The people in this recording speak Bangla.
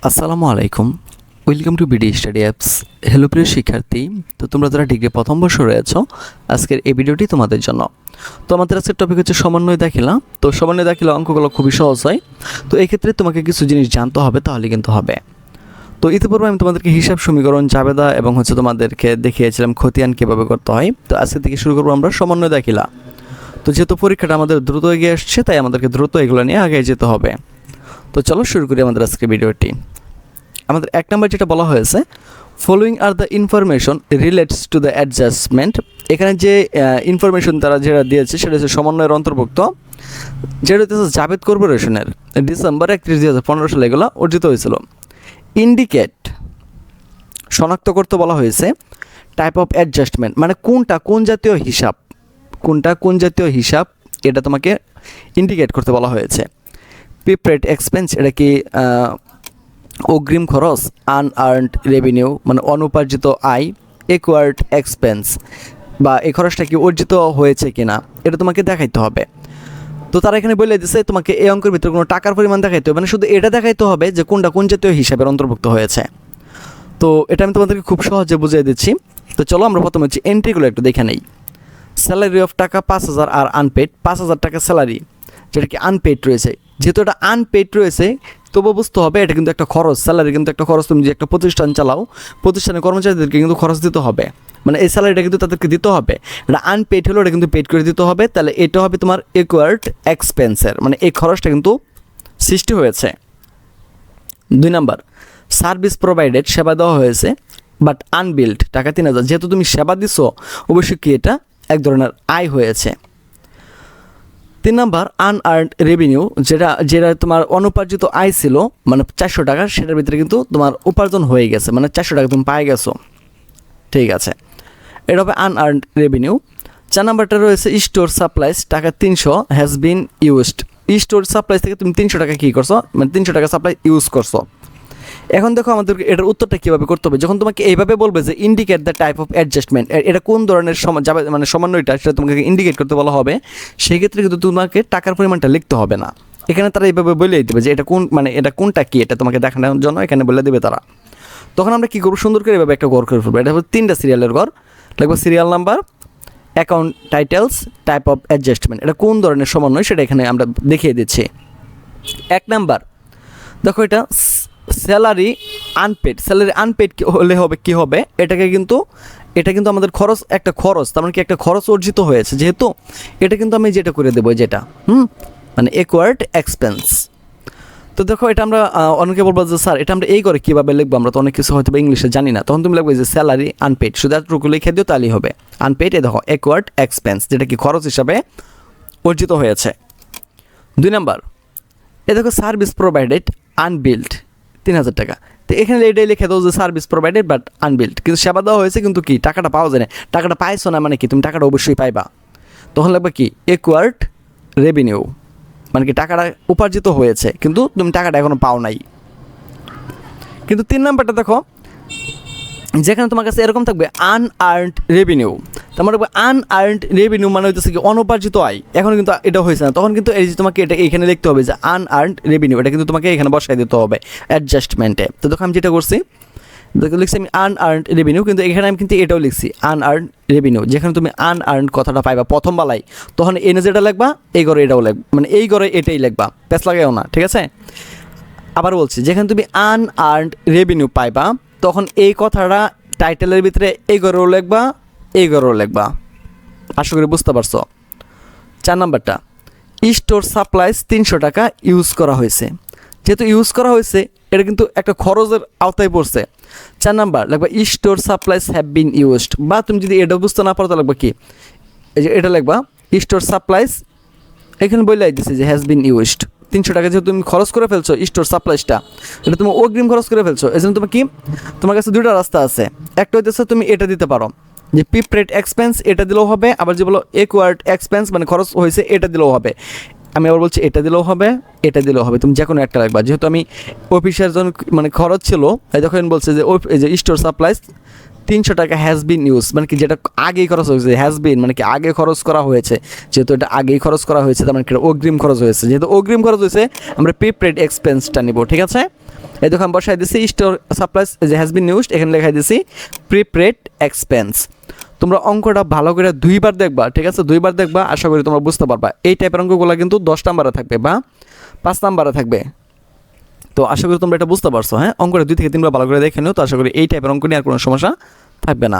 আসসালামু আলাইকুম, welcome to BD study apps. Hello প্রিয় শিক্ষার্থী, তো তোমরা যারা ডিগ্রি প্রথম বর্ষে রয়েছো, আজকের এই ভিডিওটি তোমাদের জন্য। তো আমাদের আজকের টপিক হচ্ছে সমন্বয় দাখিলা। তো সমন্বয় দাখিলা অঙ্কগুলো খুবই সহজ হয়। তো এই ক্ষেত্রে তোমাকে কিছু জিনিস জানতে হবে, তাহলে কিন্তু হবে। তো ইতিপূর্বে আমি তোমাদেরকে হিসাব সমীকরণ, জাবেদা এবং তোমাদেরকে দেখিয়েছিলাম খতিয়ান কীভাবে করতে হয়। তো আজকে থেকে শুরু করবো আমরা সমন্বয় দাখিলা। তো যেহেতু পরীক্ষাটা আমাদের দ্রুত এগিয়ে আসছে, তাই আমাদেরকে দ্রুত এগুলো নিয়ে আগে যেতে হবে। তো চলো শুরু করি আমাদের আজকের ভিডিওটি। আমাদের এক নম্বর যেটা বলা হয়েছে, following are the information relates to the adjustment. এখানে যে ইনফরমেশন তারা যেটা দিয়েছে সেটা হচ্ছে সমন্বয়ের অন্তর্ভুক্ত, যেটা হচ্ছে জাভেদ কর্পোরেশনের ডিসেম্বর 31, 2015 সালে এগুলো অর্জিত হয়েছিল। ইন্ডিকেট, শনাক্ত করতে বলা হয়েছে। টাইপ অফ অ্যাডজাস্টমেন্ট, মানে কোন জাতীয় হিসাব এটা তোমাকে ইন্ডিকেট করতে বলা হয়েছে। প্রিপেড এক্সপেন্স, এটা কি অগ্রিম খরচ। আনআর্নড রেভিনিউ, মানে অনুপার্জিত আয়। অ্যাকোয়ার্ড এক্সপেন্স, বা এই খরচটা কি অর্জিত হয়েছে কিনা, এটা তোমাকে দেখাইতে হবে। তো তারা এখানে বলে দিচ্ছে তোমাকে এই অঙ্কের ভিতরে কোনো টাকার পরিমাণ দেখাইতে হবে, মানে শুধু এটা দেখাইতে হবে যে কোন জাতীয় হিসাবের অন্তর্ভুক্ত হয়েছে। তো এটা আমি তোমাদেরকে খুব সহজে বুঝিয়ে দিচ্ছি। তো চলো আমরা প্রথমে হচ্ছে এন্ট্রিগুলো একটু দেখে নেই। স্যালারি অফ টাকা 5,000 আর আনপেড, 5,000 টাকা স্যালারি যেটা কি আনপেড রয়েছে। যেহেতু এটা আনপেড রয়েছে, তবু বুঝতে হবে এটা কিন্তু একটা খরচ। স্যালারি কিন্তু একটা খরচ। তুমি যে একটা প্রতিষ্ঠান চালাও, প্রতিষ্ঠানের কর্মচারীদেরকে কিন্তু খরচ দিতে হবে, মানে এই স্যালারিটা কিন্তু তাদেরকে দিতে হবে। এটা আনপেড হলো, এটা কিন্তু পেড করে দিতে হবে। তাহলে এটা হবে তোমার অ্যাকোয়ার্ড এক্সপেন্সের, মানে এই খরচটা কিন্তু সৃষ্টি হয়েছে। 2 নাম্বার, সার্ভিস প্রোভাইডেড, সেবা দেওয়া হয়েছে, বাট আনবিল্ড, টাকা 3,000। যেহেতু তুমি সেবা দিছো, অবশ্যই কি এটা এক ধরনের আয় হয়েছে। 3 নাম্বার, আনআর্নড রেভিনিউ, যেটা তোমার অনুপার্জিত আয় ছিল, মানে 400 টাকা, সেটার ভিতরে কিন্তু তোমার উপার্জন হয়ে গেছে, মানে 400 টাকা তুমি পাই গেছো। ঠিক আছে, এটা হবে আনআর্নড রেভিনিউ। 4 নাম্বারটা রয়েছে স্টোর সাপ্লাইস, টাকা 300 has been used. Store supplies থেকে তুমি 300 টাকা কী করছো, মানে 300 টাকা সাপ্লাই ইউজ করছো। এখন দেখো আমাদেরকে এটার উত্তরটা কীভাবে করতে হবে। যখন তোমাকে এইভাবে বলবে যে indicate the type of adjustment, এটা কোন ধরনের মানে সমন্বয়টা, সেটা তোমাকে ইন্ডিকেট করতে বলা হবে, সেই ক্ষেত্রে কিন্তু তোমাকে টাকার পরিমাণটা লিখতে হবে না। এখানে তারা এইভাবে বলেই দেবে যে এটা কোনটা কি, এটা তোমাকে দেখানোর জন্য এখানে বলে দেবে তারা। তখন আমরা কী করবো, সুন্দর করে এভাবে একটা ঘর করে ফেলবো। এটা হচ্ছে 3টা সিরিয়ালের ঘর। লিখবো serial number, account titles, type of adjustment, এটা কোন ধরনের সমন্বয় সেটা এখানে আমরা দেখিয়ে দিচ্ছি। 1 নাম্বার দেখো, এটা স্যালারি আনপেড হলে হবে কি হবে, এটা কিন্তু আমাদের একটা খরচ, তার মানে কি একটা খরচ অর্জিত হয়েছে। যেহেতু এটা কিন্তু আমি যেটা করে দেবো, যেটা মানে অ্যাকোয়ার্ড এক্সপেন্স। তো দেখো এটা আমরা অনেকে বলবো যে স্যার এটা আমরা এই করে কীভাবে লিখবো, আমরা তো অনেক কিছু হয়তো বা ইংলিশে জানি না। তখন তুমি লিখবে যে স্যালারি আনপেড, শুধু এতটুকু লিখে দিও তাহলেই হবে। আনপেড, এ দেখো অ্যাকোয়ার্ড এক্সপেন্স, যেটা কি খরচ হিসাবে অর্জিত হয়েছে। 2 নাম্বার, এ দেখো সার্ভিস প্রোভাইডেড আনবিল্ড, 3,000 টাকা। তো এখানে এটাই লিখে দাও যে সার্ভিস প্রোভাইডেড বাট আনবিল্ড, কিন্তু সেবা দেওয়া হয়েছে কিন্তু কি টাকাটা পাওয়া যায় না। টাকাটা পাইছো না মানে কি, তুমি টাকাটা অবশ্যই পাইবা। তখন লাগবে কি অ্যাকোয়ার্ড রেভিনিউ, মানে কি টাকাটা উপার্জিত হয়েছে কিন্তু তুমি টাকাটা এখনও পাও নাই। কিন্তু 3 নাম্বারটা দেখো, যেখানে তোমার কাছে এরকম থাকবে আনআর্নড রেভিনিউ, তার মানে আনআর্নড রেভিনিউ মানে হচ্ছে কি অনুপার্জিত আয়, এখন কিন্তু এটা হয়েছে না। তখন কিন্তু এই যে তোমাকে এটা এখানে লিখতে হবে যে আনআর্নড রেভিনিউ, এটা কিন্তু তোমাকে এখানে বসাই দিতে হবে অ্যাডজাস্টমেন্টে। তো দেখো আমি যেটা করছি, লিখছি আমি আনআর্নড রেভিনিউ, কিন্তু এখানে আমি কিন্তু এটাও লিখছি আনআর্নড রেভিনিউ। যেখানে তুমি আনআর্নড কথাটা পাইবা প্রথম বেলায়, তখন এনে যেটা লিখবা এই ঘরে এটাও লিখবা, মানে এই ঘরে এটাই লিখবা, প্যাচ লাগাইও না। ঠিক আছে, আবার বলছি, যেখানে তুমি আনআর্নড রেভিনিউ পাইবা, তখন এই কথাটা টাইটেলের ভিতরে এই ঘরেও লিখবা, এই ঘরেও লিখবা। আশা করি বুঝতে পারছো। 4 নাম্বারটা, স্টোর সাপ্লাইস 300 টাকা ইউজ করা হয়েছে। যেহেতু ইউজ করা হয়েছে, এটা কিন্তু একটা খরচের আওতায় পড়ছে। 4 নাম্বার লিখবা store supplies have been used, বা তুমি যদি এটা বুঝতে না পারো তাহলে লিখবা কি, এই যে এটা লিখবা স্টোর সাপ্লাইস, এখানে বলে দিচ্ছে যে হ্যাজ বিন ইউজড। 300 টাকা যেহেতু তুমি খরচ করে ফেলছো, স্টোর সাপ্লাইসটা এটা তুমি অগ্রিম খরচ করে ফেলছো। এই জন্য তোমার কাছে 2টা রাস্তা আছে। একটা হইতেছে তুমি এটা দিতে পারো যে প্রিপেড এক্সপেন্স, এটা দিলেও হবে। আবার যে বলো অ্যাকোয়ার্ড এক্সপেন্স, মানে খরচ হয়েছে, এটা দিলেও হবে। আমি আবার বলছি এটা দিলেও হবে, এটা দিলেও হবে, তুমি যে কোনো একটা রাখবা। যেহেতু আমি অফিসের জন্য মানে খরচ ছিল, যখন বলছে যে স্টোর সাপ্লাইস 300 টাকা হ্যাজ বিন ইউজ, মানে কি যেটা আগেই খরচ হয়েছে। হ্যাজ বিন মানে কি আগে খরচ করা হয়েছে, যেহেতু এটা আগেই খরচ করা হয়েছে, তার মানে কি অগ্রিম খরচ হয়েছে। যেহেতু অগ্রিম খরচ হয়েছে, আমরা প্রিপেড এক্সপেন্সটা নিব। ঠিক আছে, এই দেখো আমি বসাই দিছি স্টোর সাপ্লাইজ যে হ্যাজ বিন ইউজড, এখানে লেখাই দিছি প্রিপেড এক্সপেন্স। তোমরা অঙ্কটা ভালো করে দুইবার দেখবা, ঠিক আছে, দুইবার দেখবা, আশা করি তোমরা বুঝতে পারবা। এই টাইপের অঙ্কগুলো কিন্তু 10 নাম্বারে থাকবে বা 5 নাম্বারে থাকবে। তো আশা করি তোমরা এটা বুঝতে পারছো। হ্যাঁ, অঙ্কটা 2 থেকে 3বার ভালো করে দেখে নিও, তো আশা করি এই টাইপের অঙ্ক নিয়ে আর কোনো সমস্যা থাকবে না।